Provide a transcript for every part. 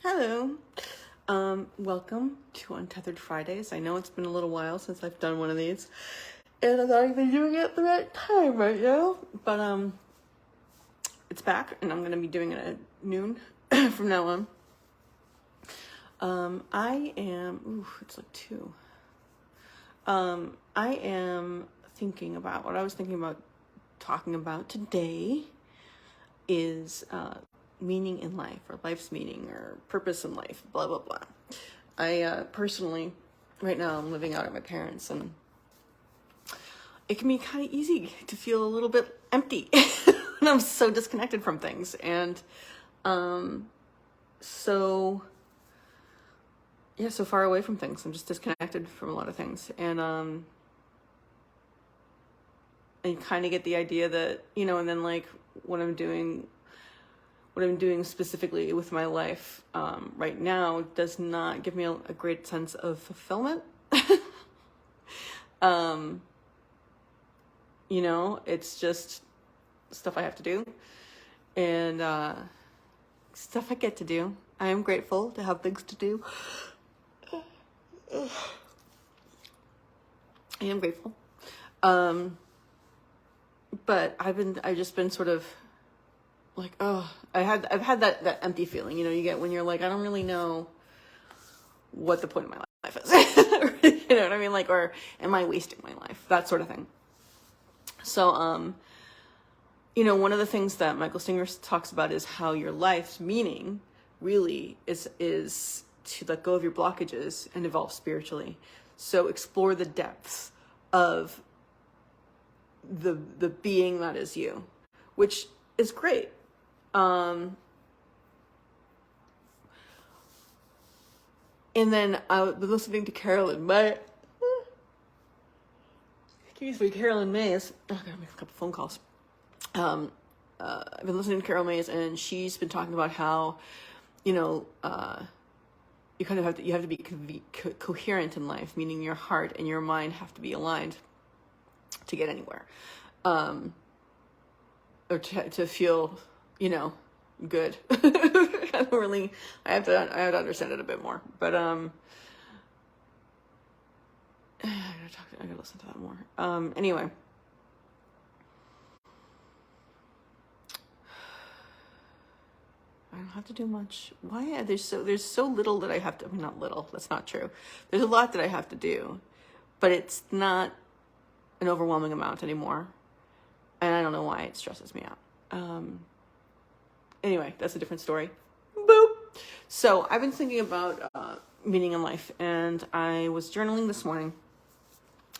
Hello. Welcome to Untethered Fridays. I know it's been a little while since I've done one of these, and I'm not even doing it at the right time right now, but it's back, and I'm going to be doing it at noon from now on. It's like 2. I am thinking about, what I was thinking about talking about today is meaning in life, or life's meaning, or purpose in life, blah, blah, blah. I personally, right now I'm living out at my parents', and it can be kind of easy to feel a little bit empty when I'm so disconnected from things. And so far away from things. I'm just disconnected from a lot of things. And you kind of get the idea that, and then like what I'm doing specifically with my life right now does not give me a great sense of fulfillment. It's just stuff I have to do, and stuff I get to do. I am grateful to have things to do. I am grateful. But I've just been sort of like, I've had that empty feeling, you get when you're like, I don't really know what the point of my life is. You know what I mean? Like, or am I wasting my life? That sort of thing. So, one of the things that Michael Singer talks about is how your life's meaning really is to let go of your blockages and evolve spiritually. So explore the depths of the being that is you, which is great. And then I've been listening to Carolyn Mays. Carolyn Mays. Oh, I gotta make a couple phone calls. I've been listening to Carol Mays, and she's been talking about how, you kind of you have to be coherent in life, meaning your heart and your mind have to be aligned to get anywhere, or to feel, good. I have to understand it a bit more, but I gotta listen to that more. Anyway. I don't have to do much. Why? There's so little that I have to, not little, that's not true. There's a lot that I have to do, but it's not an overwhelming amount anymore. And I don't know why it stresses me out. Anyway, that's a different story. Boop. So I've been thinking about meaning in life, and I was journaling this morning.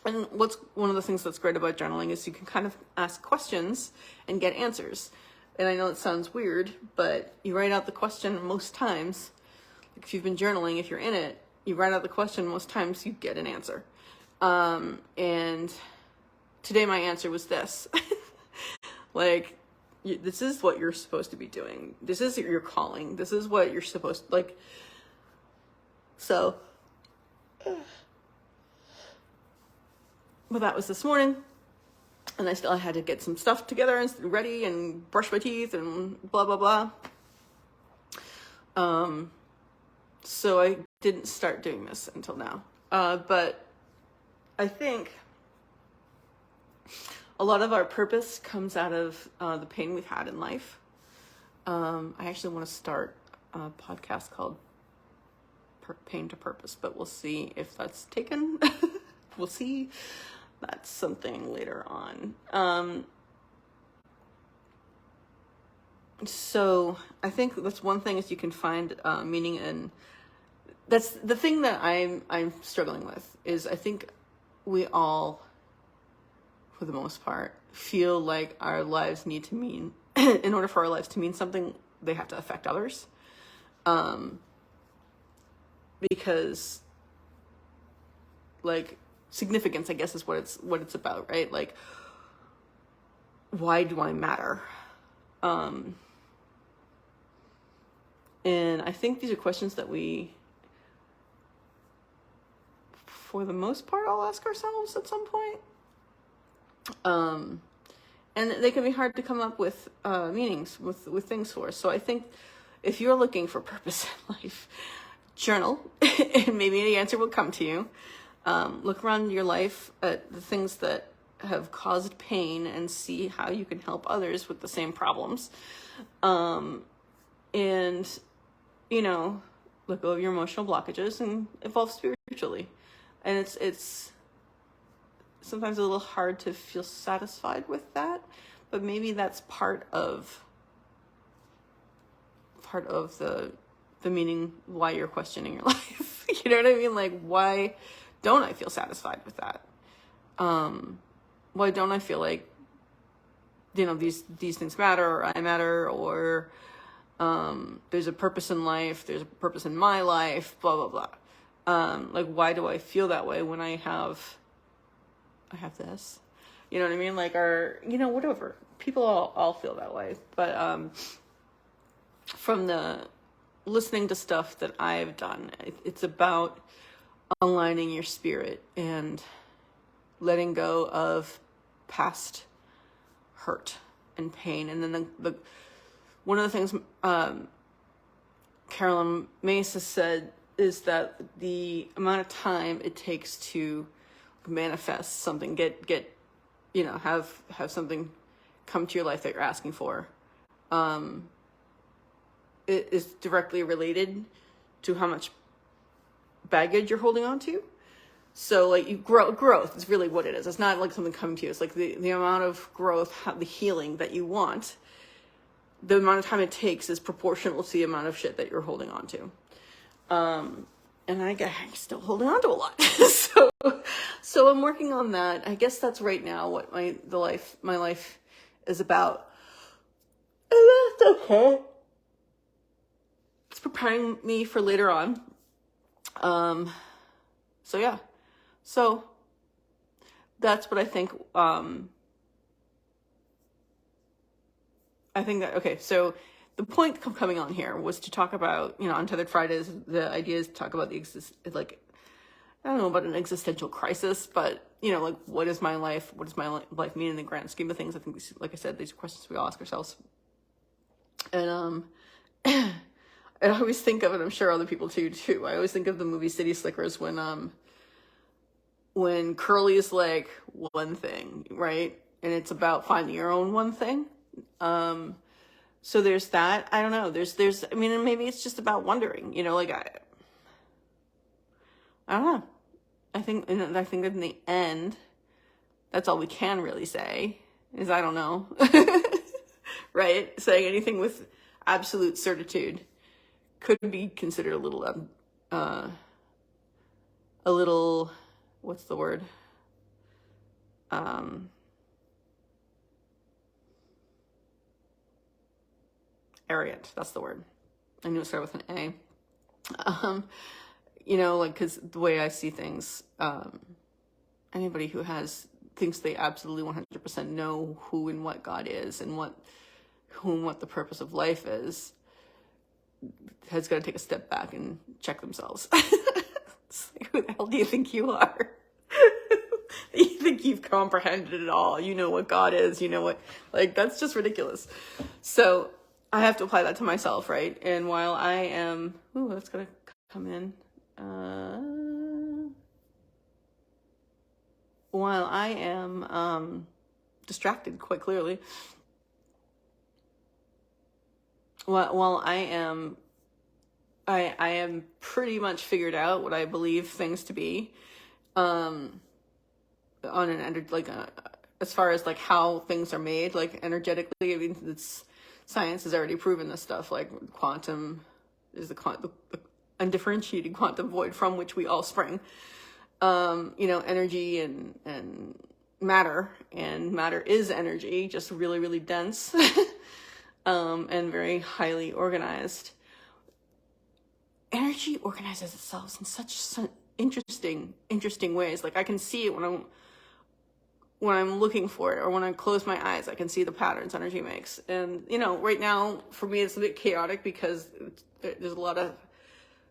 And one of the things that's great about journaling is you can kind of ask questions and get answers. And I know it sounds weird, but you write out the question most times. Like if you've been journaling, if you're in it, you write out the question most times, you get an answer. And today my answer was this. Like, this is what you're supposed to be doing. This is your calling. This is what you're supposed to, like. So, well, that was this morning. And I still had to get some stuff together and ready and brush my teeth and blah, blah, blah. So I didn't start doing this until now. But I think a lot of our purpose comes out of the pain we've had in life. I actually want to start a podcast called Pain to Purpose, but we'll see if that's taken. We'll see. That's something later on. So I think that's one thing is you can find meaning in. That's the thing that I'm struggling with is I think we all, for the most part, feel like our lives need to mean, in order for our lives to mean something, they have to affect others. Because, like, significance, I guess, is what it's about, right? Like, why do I matter? And I think these are questions that we, for the most part, all ask ourselves at some point. And they can be hard to come up with meanings with things for. So I think if you're looking for purpose in life, journal, and maybe the answer will come to you. Look around your life at the things that have caused pain and see how you can help others with the same problems. And, you know, let go of your emotional blockages and evolve spiritually. And it's sometimes a little hard to feel satisfied with that, but maybe that's part of the meaning why you're questioning your life. You know what I mean? Like, why don't I feel satisfied with that? Why don't I feel like, you know, these things matter, or I matter, or there's a purpose in life, there's a purpose in my life, blah, blah, blah. Like, why do I feel that way when I have this? You know what I mean? Like, you know, whatever. People all feel that way. But from the listening to stuff that I've done, it's about aligning your spirit and letting go of past hurt and pain. And then the one of the things Carolyn Mace has said is that the amount of time it takes to manifest something, get you know, have something come to your life that you're asking for, it is directly related to how much baggage you're holding on to. So like, you growth is really what it is. It's not like something coming to you. It's like the amount of growth, the healing that you want, the amount of time it takes is proportional to the amount of shit that you're holding on to. And I'm still holding on to a lot. So I'm working on that. I guess that's right now what my life is about. And that's okay. It's preparing me for later on. So yeah. So that's what I think. I think that, okay, so the point coming on here was to talk about, you know, Untethered Fridays. The idea is to talk about I don't know about an existential crisis, but, you know, like, what is my life? What does my life mean in the grand scheme of things? I think, like I said, these are questions we all ask ourselves. And I always think of, and I'm sure other people too, I always think of the movie City Slickers when Curly's like one thing, right? And it's about finding your own one thing. So there's that. I don't know. I mean, maybe it's just about wondering, you know, like, I don't know. I think in the end, that's all we can really say is, I don't know. Right? Saying anything with absolute certitude could be considered a little, what's the word? Arrogant. That's the word. I knew it started with an A. You know, like, because the way I see things, anybody who thinks they absolutely 100% know who and what God is and what the purpose of life is, has got to take a step back and check themselves. It's like, who the hell do you think you are? You think you've comprehended it all? You know what God is? You know what? Like, that's just ridiculous. So I have to apply that to myself, right? And while I am, that's gonna come in. While I am distracted, quite clearly, while I am pretty much figured out what I believe things to be, on as far as like how things are made, like energetically. I mean, science has already proven this stuff. Like, quantum is the undifferentiated quantum void from which we all spring. You know, energy and matter is energy, just really, really dense, and very highly organized. Energy organizes itself in such interesting ways. Like, I can see it when I'm looking for it, or when I close my eyes, I can see the patterns energy makes. And, you know, right now for me, it's a bit chaotic because there's a lot of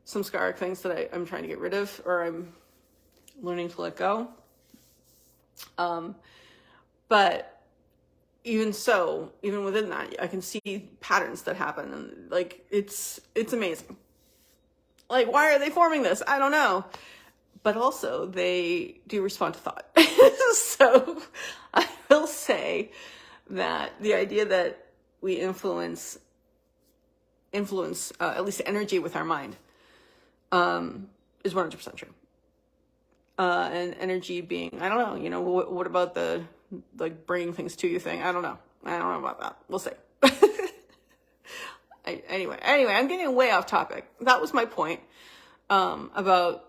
samskaric things that I'm trying to get rid of, or I'm learning to let go. But even within that, I can see patterns that happen, and like it's amazing. Like, why are they forming this? I don't know. But also they do respond to thought. So I will say that the idea that we influence at least energy with our mind is 100% true. And energy being, I don't know, what about the like bringing things to you thing? I don't know about that. We'll see. Anyway, I'm getting way off topic. That was my point about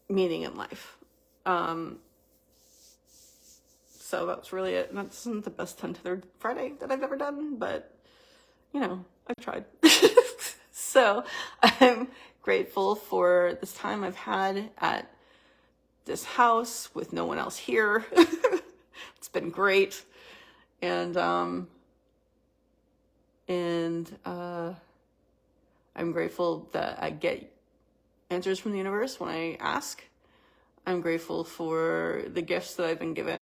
meaning in life. So that's really it. That isn't the best Untethered Friday that I've ever done, but I tried. So I'm grateful for this time I've had at this house with no one else here. It's been great. And I'm grateful that I get answers from the universe when I ask. I'm grateful for the gifts that I've been given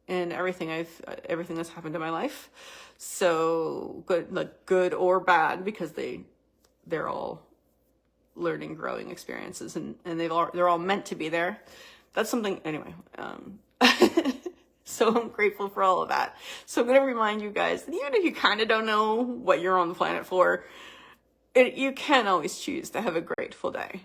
and everything that's happened in my life. So good or bad, because they're all learning, growing experiences, and they're all meant to be there. That's something anyway. So I'm grateful for all of that. So I'm going to remind you guys that even if you kind of don't know what you're on the planet for, you can always choose to have a grateful day.